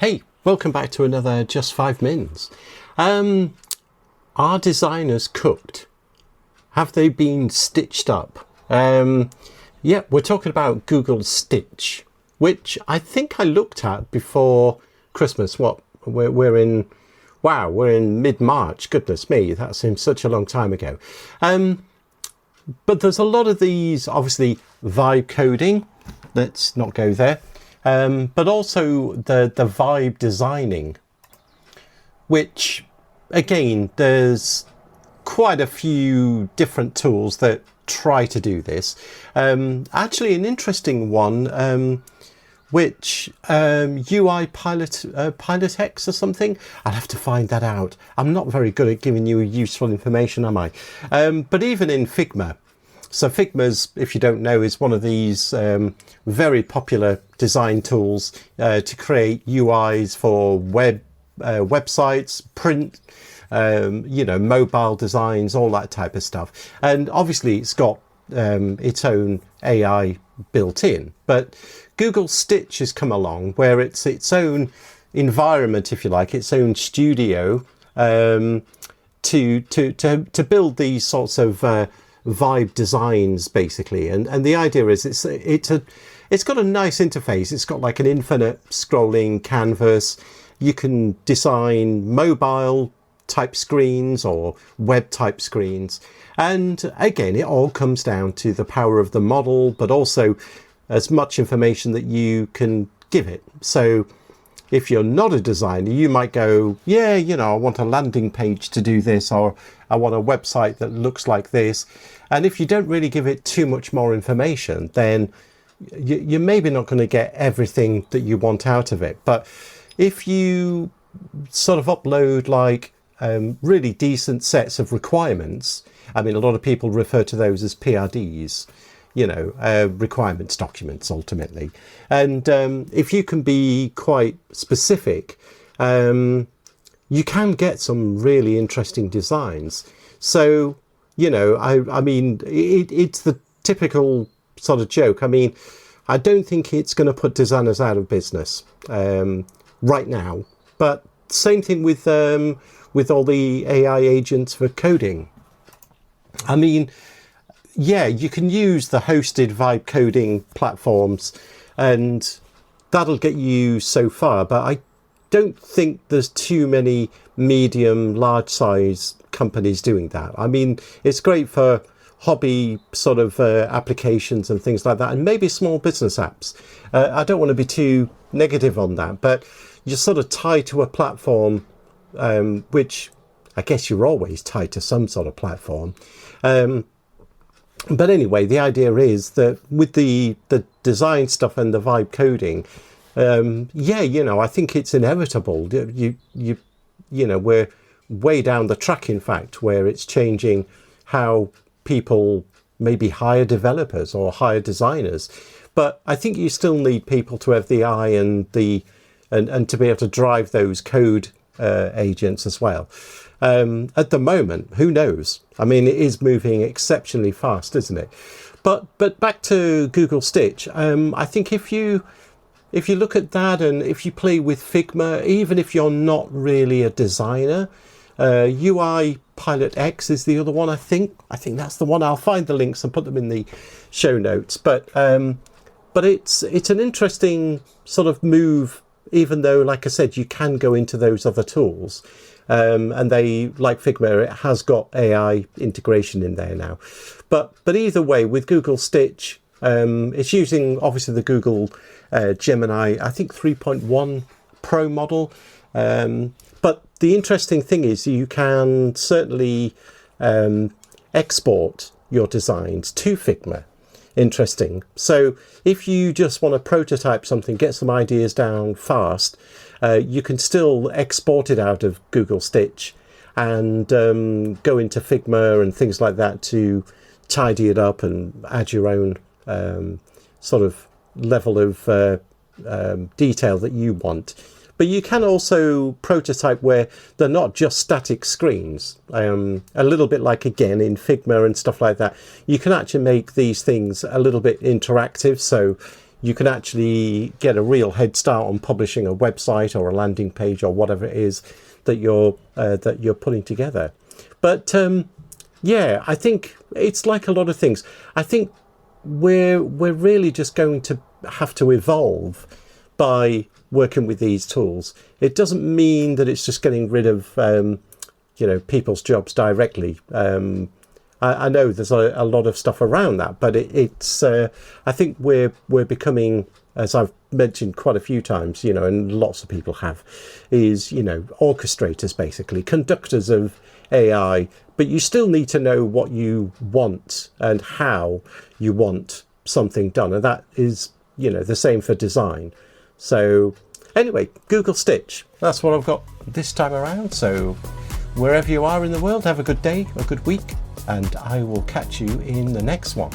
Hey, welcome back to another Just 5 Mins. Are designers cooked? Have they been stitched up? Yeah, we're talking about Google Stitch, which I think I looked at before Christmas. What, we're in, wow, we're in mid-March. Goodness me, that seems such a long time ago. But there's a lot of these, obviously, vibe coding. Let's not go there. But also the vibe designing, which, again, there's quite a few different tools that try to do this. Actually, an interesting one, which UI Pilot X or something. I'll have to find that out. I'm not very good at giving you useful information, am I? But even in Figma. So Figma's, if you don't know, is one of these very popular design tools to create UIs for websites, print, mobile designs, all that type of stuff. And obviously it's got its own AI built in. But Google Stitch has come along where it's its own environment, if you like, its own studio to build these sorts of vibe designs, basically. And the idea is it's got a nice interface. It's got like an infinite scrolling canvas. You can design mobile type screens or web type screens. And again, it all comes down to the power of the model, but also as much information that you can give it. So if you're not a designer, you might go, yeah, I want a landing page to do this, or I want a website that looks like this. And if you don't really give it too much more information, then you're maybe not going to get everything that you want out of it. But if you sort of upload like really decent sets of requirements, I mean, a lot of people refer to those as PRDs, requirements documents ultimately. And if you can be quite specific, you can get some really interesting designs. So, I mean, it's the typical sort of joke. I mean, I don't think it's going to put designers out of business right now. But same thing with all the AI agents for coding. I mean, yeah, you can use the hosted vibe coding platforms and that'll get you so far. But I don't think there's too many medium, large size companies doing that. I mean, it's great for hobby sort of applications and things like that, and maybe small business apps. I don't want to be too negative on that, but you're sort of tied to a platform, which I guess you're always tied to some sort of platform. But anyway, the idea is that with the design stuff and the vibe coding, I think it's inevitable. We're way down the track, in fact, where it's changing how people maybe hire developers or hire designers. But I think you still need people to have the eye and and to be able to drive those code agents as well. At the moment, who knows? I mean, it is moving exceptionally fast, isn't it? But back to Google Stitch, I think if you look at that and if you play with Figma, even if you're not really a designer, UI Pilot X is the other one, I think. I think that's the one. I'll find the links and put them in the show notes. But it's an interesting sort of move, even though, like I said, you can go into those other tools. And they, like Figma, it has got AI integration in there now. But either way, with Google Stitch, it's using obviously the Google Gemini, I think 3.1 Pro model. But the interesting thing is you can certainly export your designs to Figma. Interesting. So if you just want to prototype something, get some ideas down fast, you can still export it out of Google Stitch and go into Figma and things like that to tidy it up and add your own sort of level of detail that you want. But you can also prototype where they're not just static screens. A little bit like, again, in Figma and stuff like that. You can actually make these things a little bit interactive. So you can actually get a real head start on publishing a website or a landing page or whatever it is that you're putting together. But yeah, I think it's like a lot of things. I think we're really just going to have to evolve by working with these tools. It doesn't mean that it's just getting rid of people's jobs directly. I know there's a lot of stuff around that, but it's I think we're becoming, as I've mentioned quite a few times, and lots of people have, is orchestrators, basically conductors of AI. But you still need to know what you want and how you want something done, and that is the same for design. So anyway, Google Stitch, that's what I've got this time around. So wherever you are in the world, have a good day, a good week, and I will catch you in the next one.